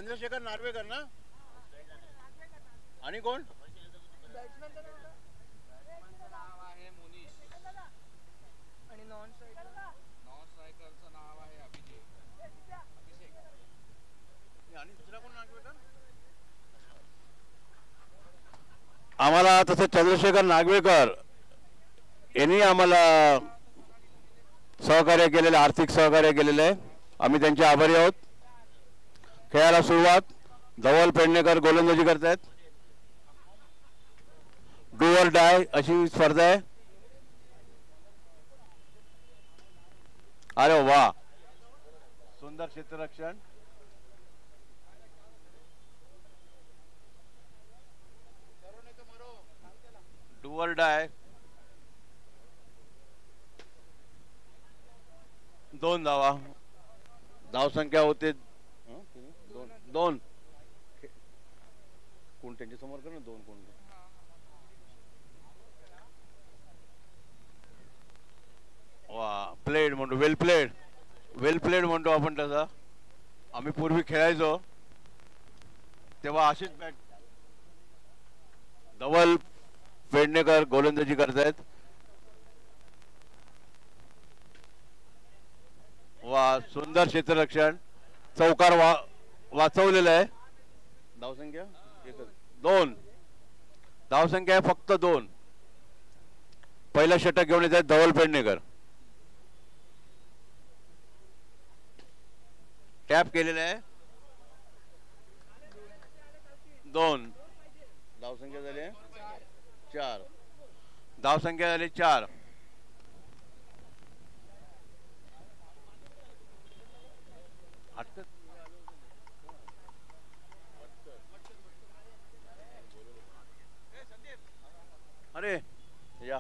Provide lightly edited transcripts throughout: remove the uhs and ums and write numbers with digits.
चंद्रशेखर नार्वेकर ना. आणि कोण? आणि नॉन स्ट्रायकरचं नाव आहे अभिषेक. आणि दुसरा कोण नागवेकर? आम्हाला तसं चंद्रशेखर नागवेकर यांनी आम्हाला सहकार्य केलेलं, आर्थिक सहकार्य केलेलं आहे. आम्ही त्यांचे आभारी आहोत. खेळाला सुरुवात. धवल पेडणेकर गोलंदाजी करतायत. डू ऑर डाय अशी स्पर्धा आहे. अरे वा, सुंदर क्षेत्ररक्षण. Do or die. 2 धावा. धावसंख्या होते 2. कोण त्यांच्या समोर कर ना 2 कोण. वा, प्लेड म्हणतो. वेल प्लेड म्हणतो आपण तसा. आम्ही पूर्वी खेळायचो तेव्हा अशीच बॅट. धवल पेडणेकर गोलंदाजी करतायत. वा, सुंदर क्षेत्ररक्षण. चौकार वाचवलेलं आहे. धावसंख्या 2. धावसंख्या आहे फक्त 2. पहिला षटक घेऊन येत आहेत धवल पेडणेकर. टॅप केलेलं आहे. 2. धावसंख्या झाली 4. धावसंख्या झाली 4. अरे या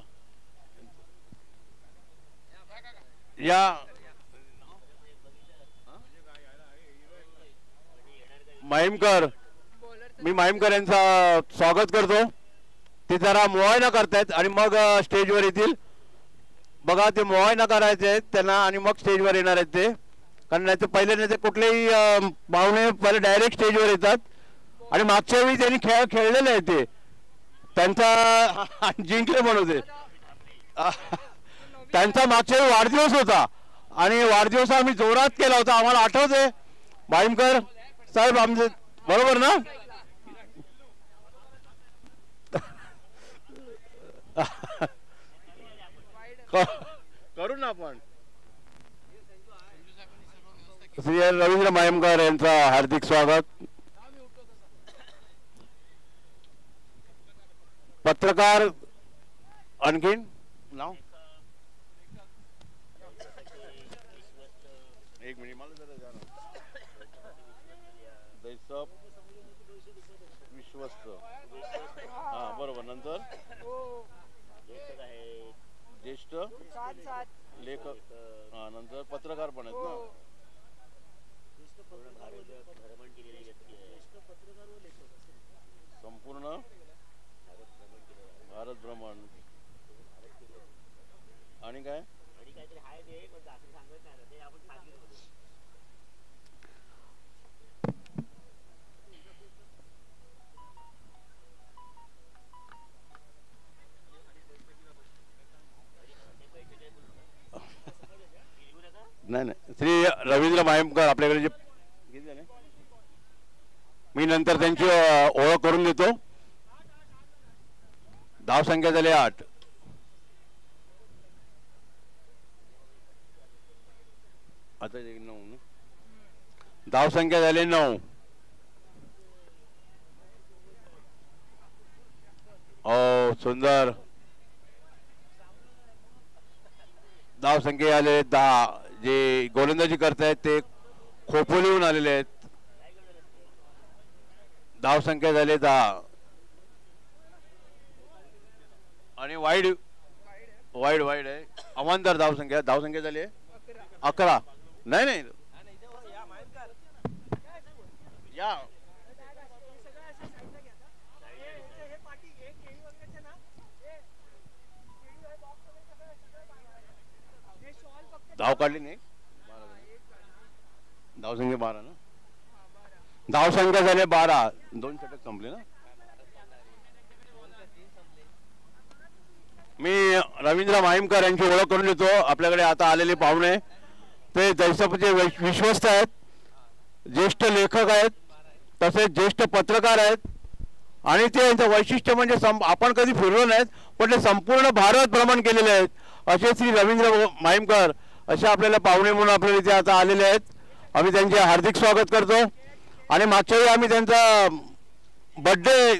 माहीमकर, मी माहीमकर यांचा स्वागत करतो. ते जरा मुआयना करतायत आणि मग स्टेजवर येतील. बघा, ते मुआयना करायचे आहेत त्यांना आणि मग स्टेजवर येणार आहेत ते. कारण नाही तर पहिले नाही ते कुठलेही पाहुणे पहिले डायरेक्ट स्टेजवर येतात. आणि मागच्या वेळी त्यांनी खेळ खेळलेले आहे ते त्यांचा जिंकले म्हणून ते त्यांचा मागच्या वेळी वाढदिवस होता आणि वाढदिवस आम्ही जोरात केला होता. आम्हाला आठवते माहीमकर साहेब आमचे, बरोबर ना? करू ना आपण. श्री रवींद्र मायमकर यांचा हार्दिक स्वागत. पत्रकार आणखीन नाव एक मिनिट मला जरा द्या ना. दैसप विश्वस्त, हा बरोबर. नंतर ज्येष्ठ लेखक, हा नंतर पत्रकार पण आहेत ना. संपूर्ण भारत भ्रमण आणि काय नाही नाही. श्री रवींद्र मायमकर आपल्याकडे जे मी नंतर त्यांची ओळख करून देतो. धावसंख्या झाली 8. आता 9 धावसंख्या झाली 9. ओ सुंदर. धावसंख्या आले 10. जे गोलंदाजी करतायत ते खोपोलीहून आलेले आहेत. धावसंख्या झाली 10 आणि वाईड आहे. अवांतर धावसंख्या झाली 11. नाही नाही या धाव काढली नाही. धावसंख्या 12 ना. धावसंख्या झाले 12. 2 षटक संपले ना. मी रवींद्र माहीमकर यांची ओळख करून देतो. आपल्याकडे आता आलेले पाहुणे ते जैसपचे विश्वस्त आहेत, ज्येष्ठ लेखक आहेत, तसेच ज्येष्ठ पत्रकार आहेत. आणि ते यांचं वैशिष्ट्य म्हणजे आपण कधी फिरलो नाहीत, पण ते संपूर्ण भारत भ्रमण केलेले आहेत. असे श्री रवींद्र माहीमकर असे आपल्याला पाहुणे म्हणून आपल्याला इथे आता आलेले आहेत. आम्ही त्यांचे हार्दिक स्वागत करतो. आणि मागच्या वेळी आम्ही त्यांचा बर्थडे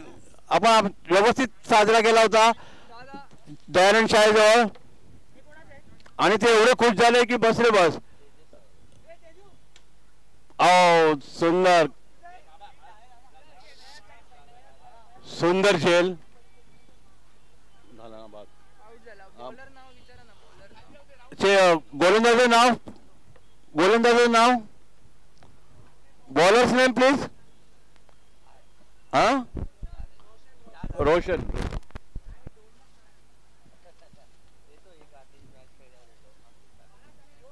आपण व्यवस्थित साजरा केला होता दयानंद शाळेजवळ, आणि ते एवढे खुश झाले की बस रे बस. सुंदर सुंदर झेल झाला ना बाद. गोलंदाजाचं नाव बॉलर्स नेम प्लीज. हा रोशन.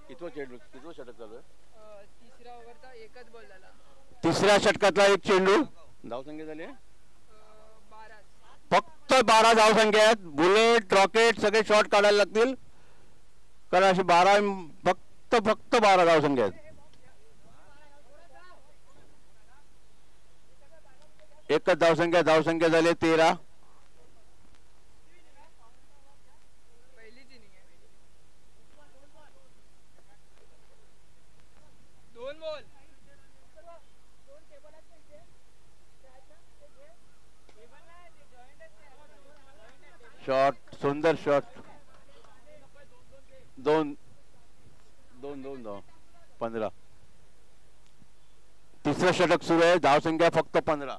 कितवा षटक चालू आहे. तिसऱ्या ओव्हरचा एकच बॉल झाला. तिसऱ्या षटकातला एक चेंडू. धावसंख्या झाली 12. फक्त 12 धावसंख्या आहेत. बुलेट रॉकेट सगळे शॉट काढायला लागतील, कारण अशी 12 फक्त 12 धावसंख्या आहेत. एकच धावसंख्या झाली 13. पहिलीच इनिंग आहे. 2 बॉल. शॉट सुंदर शॉट. 2 15. तिसरं षटक सुरू आहे. धावसंख्या फक्त 15.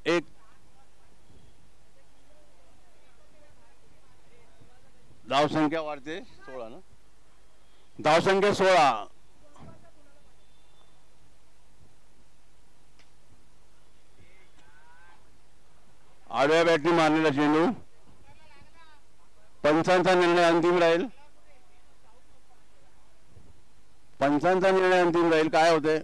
एक धावसंख्या वाढते 16 ना. धावसंख्या 16. आडव्या बॅटने मारलेला चेंडू. पंचांचा निर्णय अंतिम राहील. काय होते.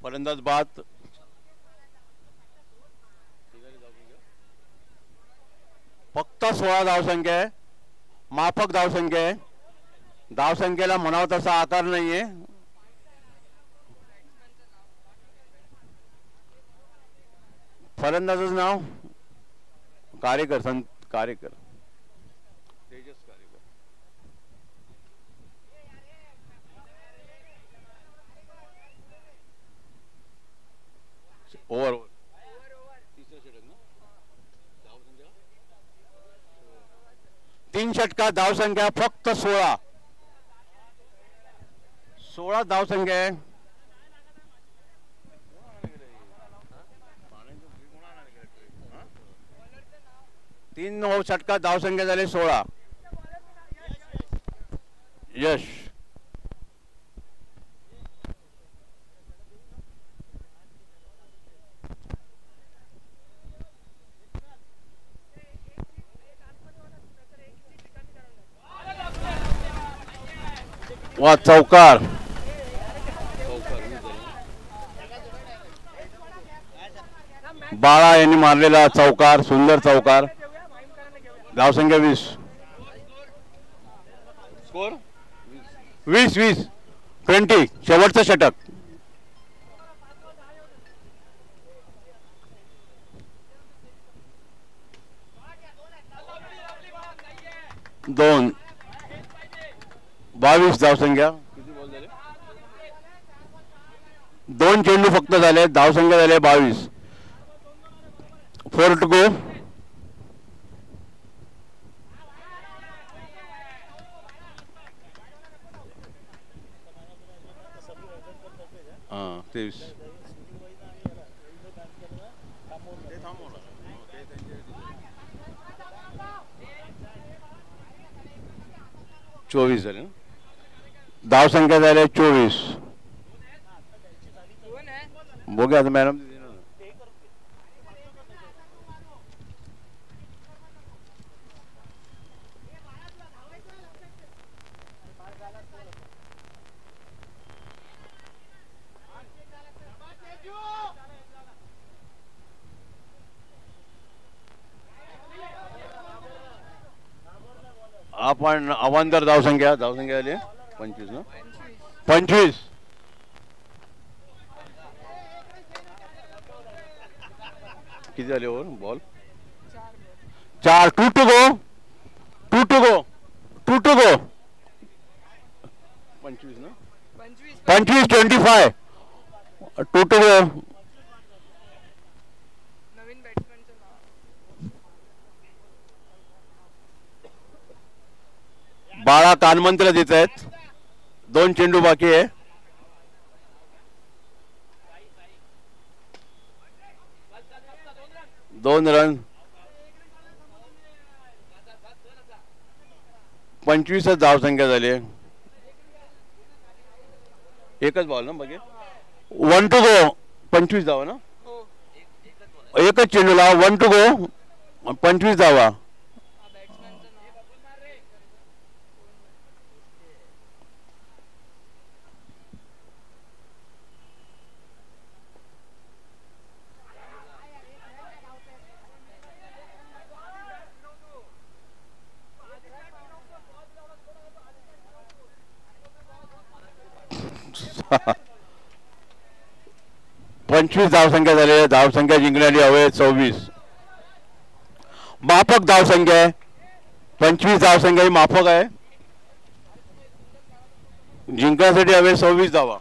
फलंदाज बाद. फक्त 16 धावसंख्या आहे. माफक धावसंख्या आहे. धावसंख्येला म्हणावा तसा आकार नाहीये. फलंदाजाचं नाव कारेकर, संत कारेकर, तेजस कारेकर. ओव्हर. तिसरं षटक ना. धावसंख्या 3 षटकात धावसंख्या फक्त 16 धावसंख्या आहे. 3 षटकात धावसंख्या झाली 16. यश. वा चौकार. बाळा यांनी मारलेला चौकार. सुंदर चौकार. धावसंख्या 20. स्कोर 20. शेवटचं षटक. दोन 22 धावसंख्या. 2 चेंडू फक्त झाले. धावसंख्या झाले 22. 4 टू गो. 23. चोवीस झाले ना. धाव संख्या झाल्या 24. कोण आहे बघूया आता मॅडम. आपण अवांतर धावसंख्या आली 25 ना. 25. किती झाले over ball. 4. 2 to go. 2 to go. 2 to go. 25 ना. 25. 25. 2 टू गो. नवीन बॅट्समॅनचं नाव बाळा कानमंत्र देत आहेत. 2 चेंडू बाकी आहे. दोन रन. 25 धाव संख्या झाली. एकच बॉल ना बघे. 1 टू गो. 25 धावा ना. हो एकच चेंडूला 1 टू गो. 25 धावा. बॅट्समॅनचं नाव पंचवीस धावसंख्या झाली. धावसंख्या जिंकण्याची हवे 26. माफक धावसंख्या आहे. 25 धावसंख्या ही माफक आहे. जिंकण्यासाठी हवे 26 धावा.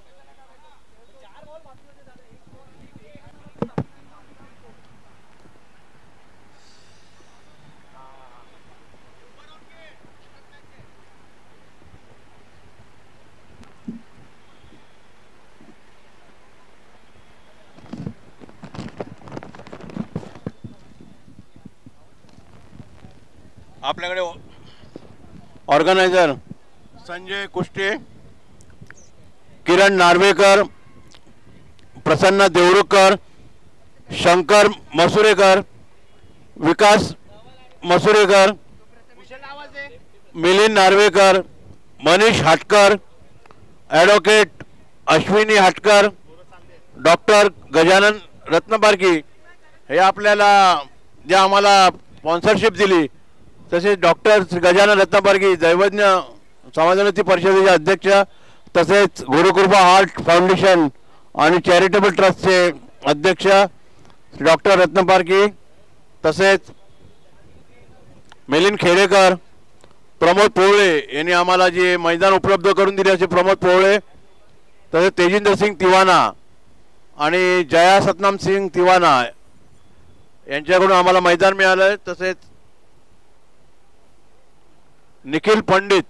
आपल्याकडे ऑर्गनायझर संजय कुष्टे, किरण नार्वेकर, प्रसन्न देवरुखकर, शंकर मसुरेकर, विकास मसुरेकर, मिलिंद नार्वेकर, मनीष हाटकर, ॲडव्होकेट अश्विनी हाटकर, डॉक्टर गजानन रत्नपारकी हे आपल्याला जे आम्हाला स्पॉन्सरशिप दिली, तसेच डॉक्टर गजानन रत्नपारकी दैवज्ञ समाजोन्नती परिषदेचे अध्यक्ष, तसेच गुरुकृपा हार्ट फाउंडेशन आणि चॅरिटेबल ट्रस्टचे अध्यक्ष डॉक्टर रत्नपारकी, तसेच मिलिंद खेडेकर, प्रमोद पोवळे यांनी आम्हाला जे मैदान उपलब्ध करून दिले असे प्रमोद पोवळे, तसेच तेजिंदर सिंग तिवाना आणि जया सतनाम सिंग तिवाना यांच्याकडून आम्हाला मैदान मिळालं. तसेच निखिल पंडित,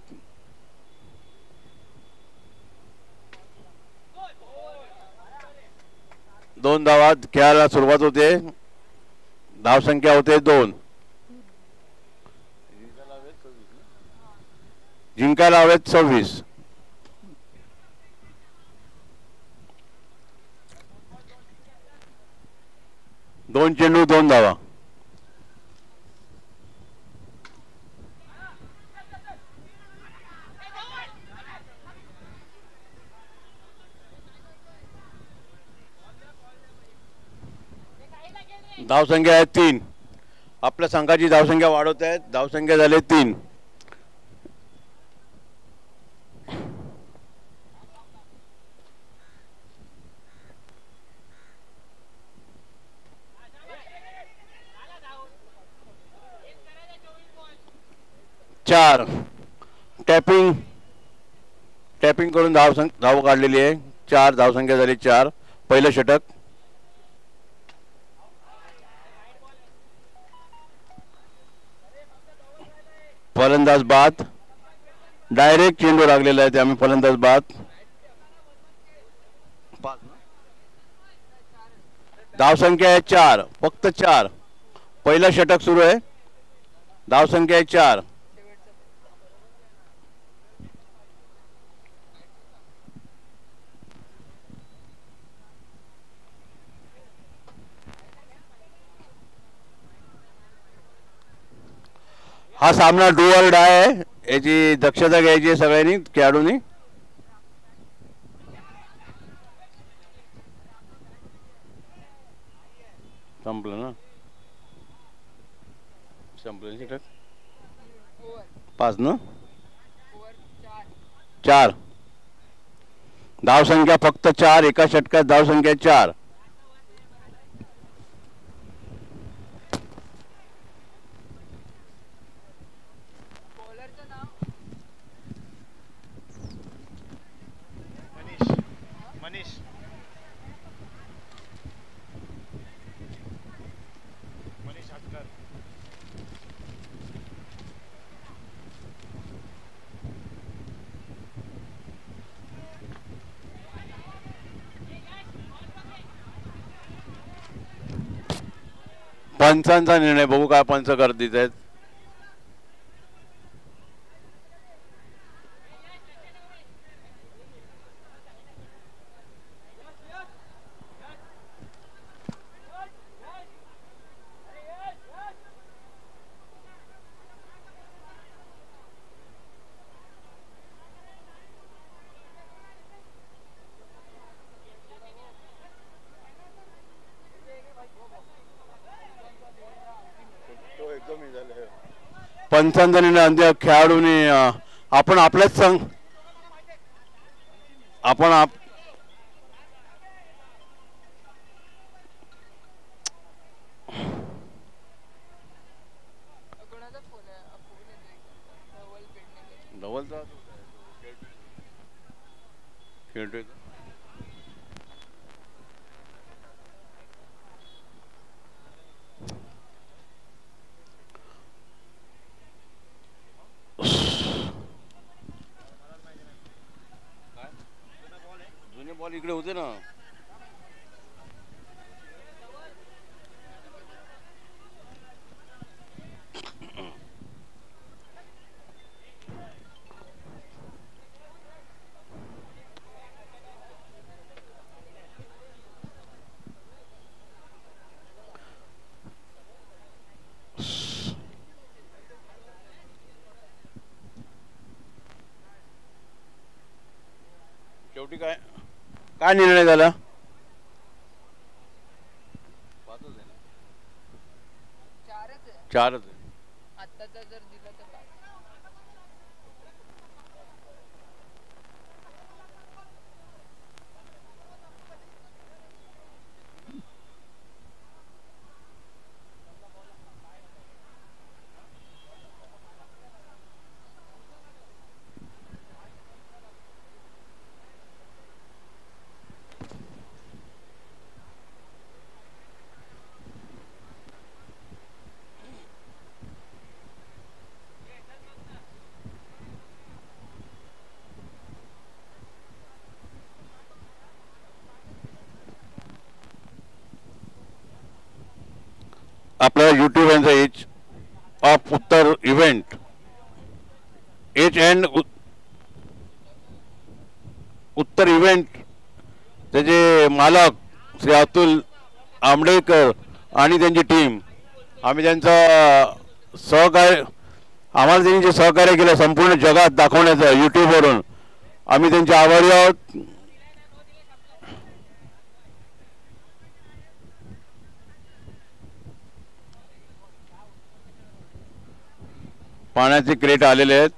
दोन धावात खेळायला सुरुवात होते. धावसंख्या होते 2. जिंकायला हवेत 26. दोन चेंडू 2 धावा. धावसंख्या आहे 3. आपल्या संघाची धावसंख्या वाढवत आहेत. धावसंख्या झाली 3. चार टॅपिंग करून धाव काढलेली आहे. 4 धावसंख्या झाली 4. पहिलं षटक. फलंदाज बाद. डायरेक्ट चेंडू लागलेला आहे, त्यामुळे फलंदाज बाद. धावसंख्या आहे 4, फक्त 4. पहिलं षटक सुरू आहे. धावसंख्या आहे 4. शेवटचा हा सामना डू ऑर डाय आहे. याची दक्षता घ्यायची आहे सगळ्यांनी, खेळाडूंनी. संपलं ना, संपलं षटक. ओव्हर 5 ना, ओव्हर 4 4. धावसंख्या फक्त 4. एका षटकात धावसंख्या 4. बॉलरचं नाव मनीष मनीष मनीष हातकर. पंचांचा निर्णय बघू काय पंच करतील आहेत. पंचांचा निर्णय अंतिम. खेळाडूंनी आपण आपल्याच संघ आपण कोणाचा फोन आहे फोन येतोय धवल पेडणेकर. धवलचा खेळतोय. जुने बॉल इकडे होते ना. शेवटी काय काय निर्णय झाला. चारच आहे 4च आहे. आत्ताचा जर दिलं तर 5. आपल्या यूट्यूब यांचा edge of Uttar event edge and Uttar event त्याचे मालक श्री अतुल आंबडेकर आणि त्यांची टीम. आम्ही त्यांचा सहकार्य आम्हाला त्यांनी जे सहकार्य केलं संपूर्ण जगात दाखवण्याचं यूट्यूबवरून आम्ही त्यांचे आभारी आहोत. पाण्याचे क्रेट आलेले आहेत.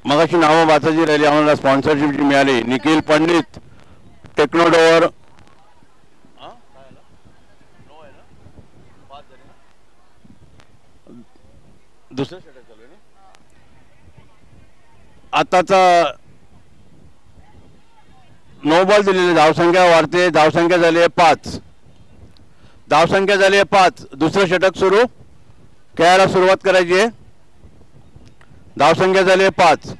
मगाशी नावं वाचायची राहिली. आम्हाला स्पॉन्सरशिप जी मिळाली निखिल पंडित टेक्नोडोवर दुसरं षटक चालू आहे ना. आताचा 9 बॉल दिलेले. धावसंख्या वाढते. धावसंख्या झाली आहे 5. धावसंख्या झाली आहे 5. दुसरं षटक सुरू. खेळायला सुरुवात करायची आहे. धावसंख्या झाली 5.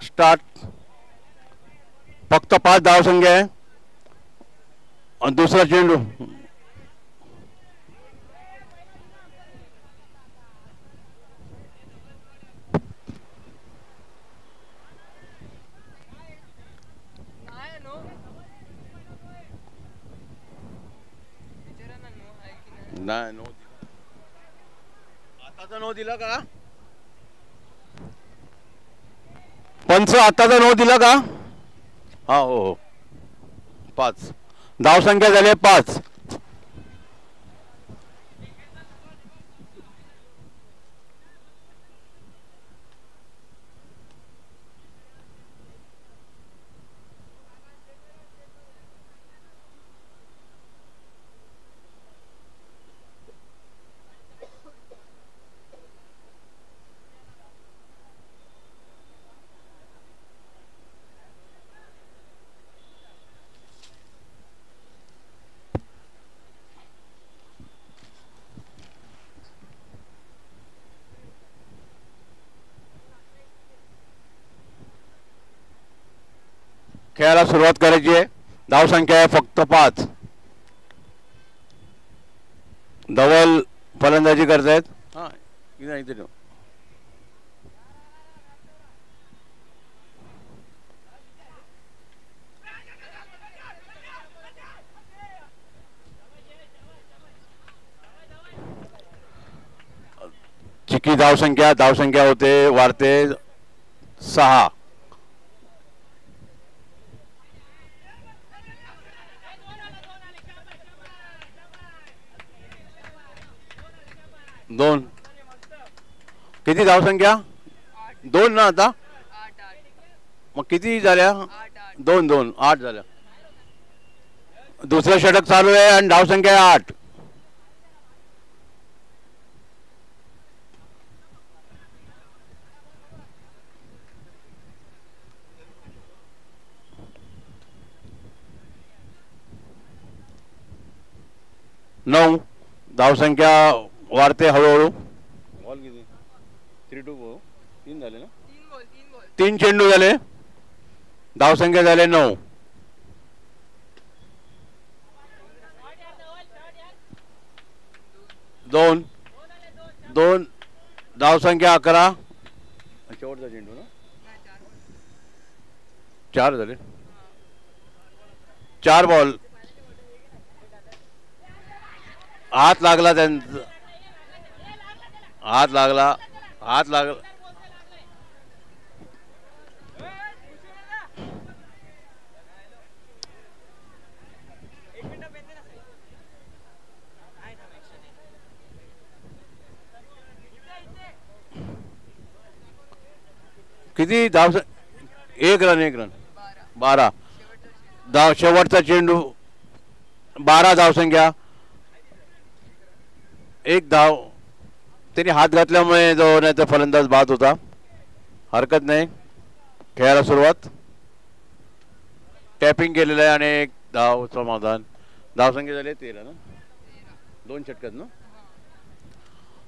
स्टार्ट. फक्त 5 धावसंख्या आहे. आणि दुसरा चेंडू. नाही नो विचारा ना नो आहे की नाही. नाही नो. आताचा नो दिला का? पंच आताचा नो दिला का? हा हो हो. 5 धावसंख्या झाली 5. खेळायला सुरुवात करायची आहे. धावसंख्या आहे फक्त 5. धवल फलंदाजी करतायत. हा इथे ठेव. चिकी धावसंख्या होते वाढते 6. दोन. किती धावसंख्या? 2 ना आता. 8 मग किती झाल्या? 8 2 2 8 झाल्या. दुसरं षटक चालू आहे आणि धावसंख्या आहे 8. नऊ. धावसंख्या वाढते हळूहळू. बॉल किती? 3-2 3 झाले ना. 3 चेंडू झाले. धावसंख्या झाले 9. दोन. धावसंख्या 11. शेवटचा चेंडू ना. 4 झाले. 4 बॉल. हात लागला त्यांचा. हात लागला. किती धाव? 1 रन. 12. शेवटचा चेंडू. 12 धावसंख्या. 1 धाव. त्यांनी हात घातल्यामुळे जो नाही तर फलंदाज बाद होता. हरकत नाही. खेळायला सुरुवात. टॅपिंग केलेलं आहे आणि 1 धाव समाधान. धावसंख्या झाली 13 ना. 2 षटकात ना.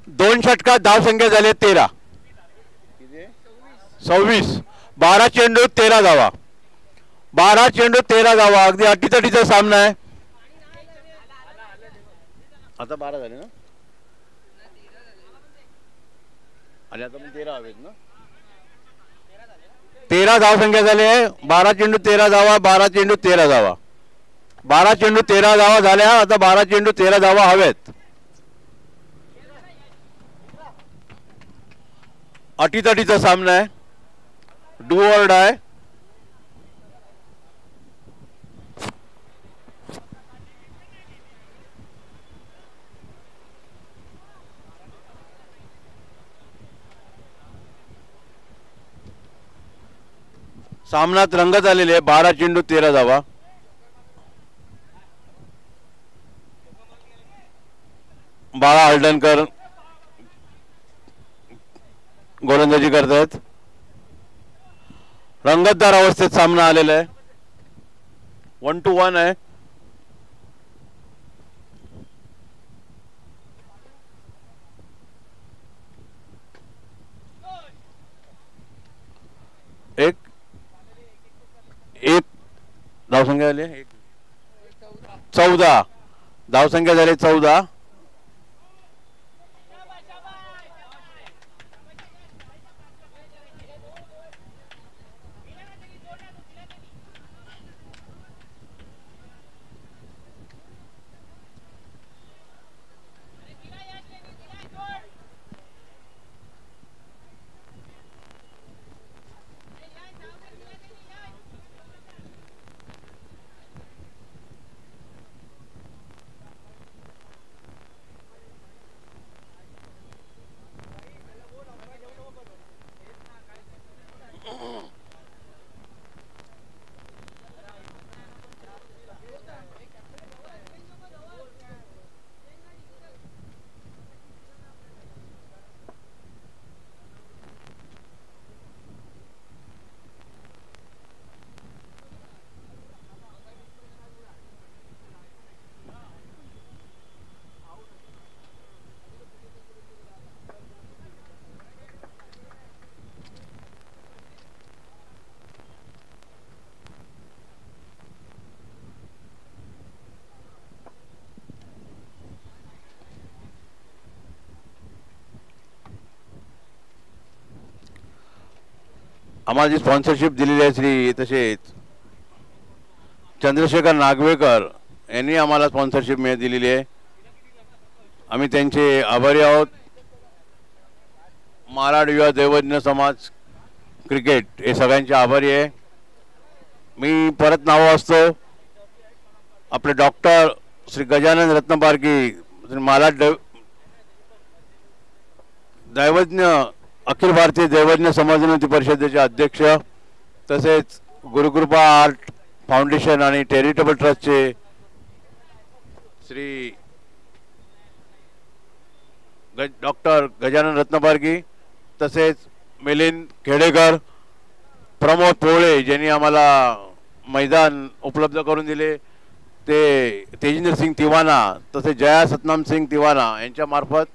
2 षटकात धावसंख्या झाली 13. 26. 12 चेंडू 13 धावा. 12 चेंडू 13 धावा. अगदी अटीतटीचा सामना आहे. आता 12 झाले ना. आणि आता पण 13 हवेत ना. 13 धावसंख्या झाली आहे. 12 चेंडू 13 धावा. 12 चेंडू 13 धावा. 12 चेंडू 13 धावा झाल्या. आता 12 चेंडू 13 धावा हवेत. अटीतटीचा सामना आहे. Do or die. सामन्यात रंगत आलेले आहे. 12 चेंडू 13 धावा. बाळा हळदणकर गोलंदाजी करतायत. रंगतदार अवस्थेत सामना आलेला आहे. 1-1 आहे. एक एक धावसंख्या झाली 14. धावसंख्या झाली 14. आम्हाला जी स्पॉन्सरशिप दिलेली आहे श्री तसेच चंद्रशेखर नागवेकर यांनी आम्हाला स्पॉन्सरशिप दिलेली आहे. आम्ही त्यांचे आभारी आहोत. महाराष्ट्र युवा दैवज्ञ समाज क्रिकेट हे सगळ्यांचे आभारी आहे. मी परत नाव वाचतो. आपले डॉक्टर श्री गजानन रत्नपारकी, श्री महाराष्ट्र दैवज्ञ अखिल भारतीय दैवज्ञ समाजोन्नती परिषदेचे अध्यक्ष, तसेच गुरुकृपा आर्ट फाउंडेशन आणि चॅरिटेबल ट्रस्टचे श्री डॉक्टर गजानन रत्नपारकी, तसेच मिलिंद खेडेकर, प्रमोद पोळे ज्यांनी आम्हाला मैदान उपलब्ध करून दिले, ते तेजिंदर सिंग तिवाना, तसेच जया सतनाम सिंग तिवाना यांच्यामार्फत,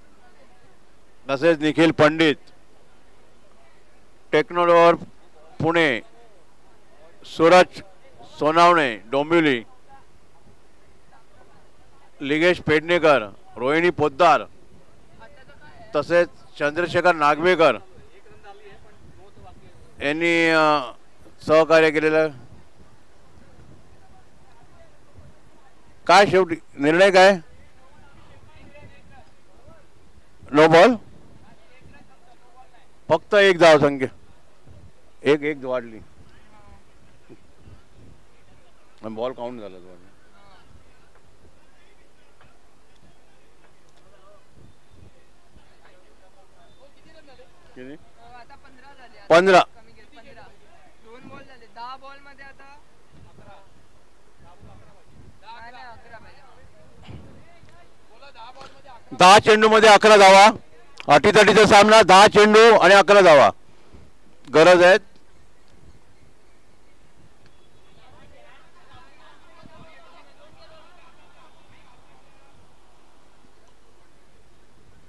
तसेच निखिल पंडित, टेक्नोडोर पुणे, सूरज सोनावणे डोंबिवली, लिगेश पेडणेकर, रोहिणी पोद्दार, तसेच चंद्रशेखर नागवेकर यांनी सहकार्य केलेलं. काय शेवटी निर्णय काय? नो बॉल, फक्त एक धावसंख्या, एक वाढली, बॉल काउंट झाला. किती? 15. 2 बॉल झाले. 10 बॉल मध्ये आता 10 चेंडू मध्ये 11 धावा. अटीतटीचा सामना. 10 चेंडू आणि 11 धावा गरज आहेत.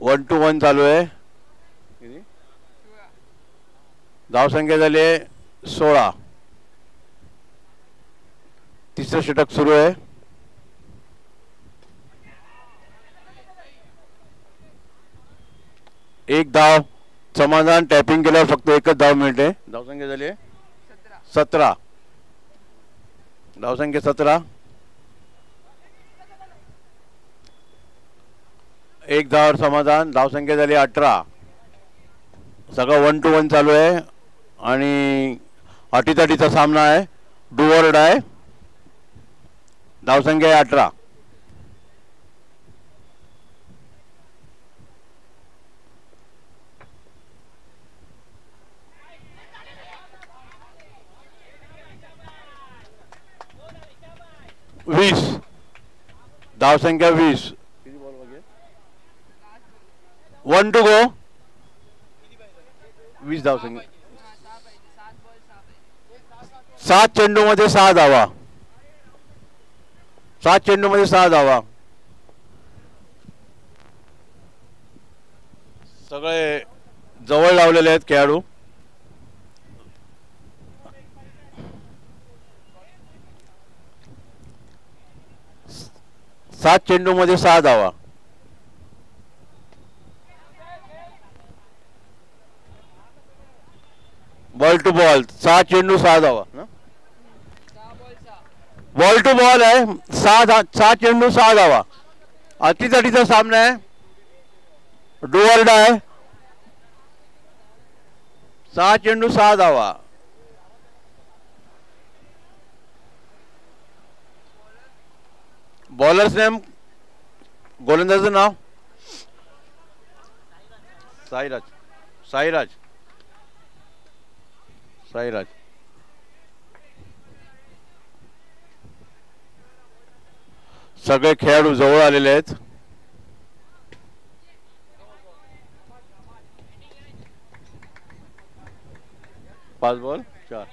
वन टू वन चालू आहे. धावसंख्या झाली आहे 16. तिसरं षटक सुरू आहे. एक धाव समाधान. टॅपिंग केल्यावर फक्त एकच धाव मिळते. धावसंख्या झाली आहे 17. धावसंख्या 17. एक धावावर समाधान. धावसंख्या झाली 18. सगळं 1 to 1 चालू आहे आणि अटीतटीचा सामना आहे. Do or die. धावसंख्या आहे 18. धावसंख्या 20. 1 to go. 20 धावसंख्या. 7 चेंडू मध्ये 6 धावा. 7 चेंडूमध्ये 6 धावा. सगळे जवळ लावलेले आहेत खेळाडू. 7 चेंडूमध्ये 6 धावा. Ball to ball. 6 चेंडू 6 धावा ना. 6 बॉल टू बॉल आहे. 6 चेंडू 6 धावा. अटीतटीचा सामना आहे. Do or die. 6 चेंडू 6 धावा. Bowlers name. गोलंदाजाचं नाव साईराज. साईराज. साईराज. सगळे खेळाडू जवळ आलेले आहेत. पाच बॉल 4.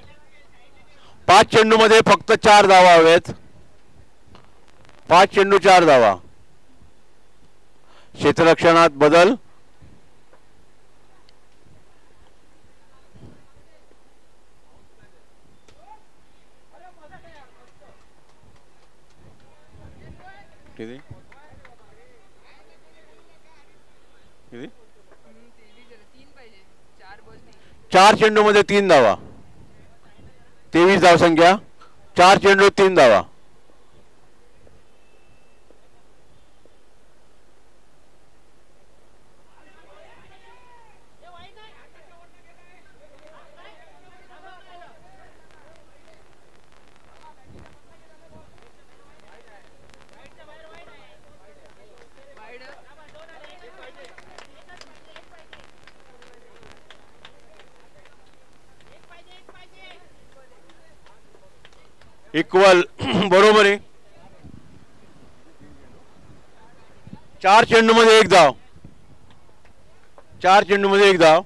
5 चेंडू मध्ये फक्त 4 धावा हवेत. 5 चेंडू 4 धावा. क्षेत्ररक्षणात बदल. किती किती 3 पाहिजे. 4 बॉल नाही. 4 चेंडू मध्ये 3 धावा. 23 धावसंख्या. 4 चेंडू 3 धावा. वाईड. इक्वल. बरोबर आहे. 4 चेंडू मध्ये 1 धाव. 4 चेंडू मध्ये 1 धाव.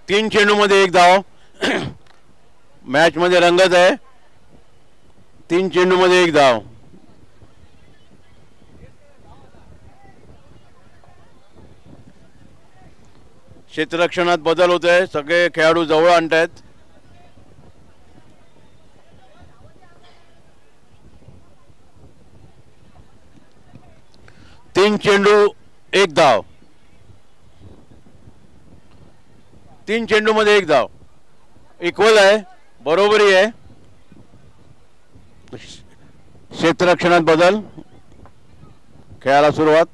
तीन चेंडू मध्ये 1 धाव. मॅच मध्ये रंगत आहे. 3 चेंडू मध्ये 1 धाव. क्षेत्ररक्षणात बदल होत आहे. सगळे खेळाडू जवळ आणतायत. तीन चेंडू 1 धाव. 3 चेंडू मध्ये 1 धाव. इक्वल आहे. बरोबरी आहे. क्षेत्ररक्षणात बदल. खेळाला सुरुवात.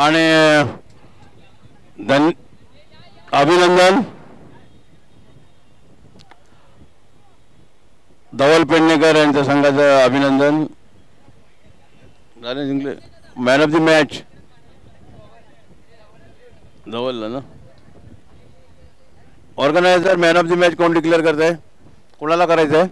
आणि अभिनंदन धवल पेडणेकर यांच्या संघाचं अभिनंदन झाले. जिंकले. मॅन ऑफ द मॅच धवलला ना. Organiser man of the match कोण डिक्लेअर करत आहे. कोणाला करायचं आहे.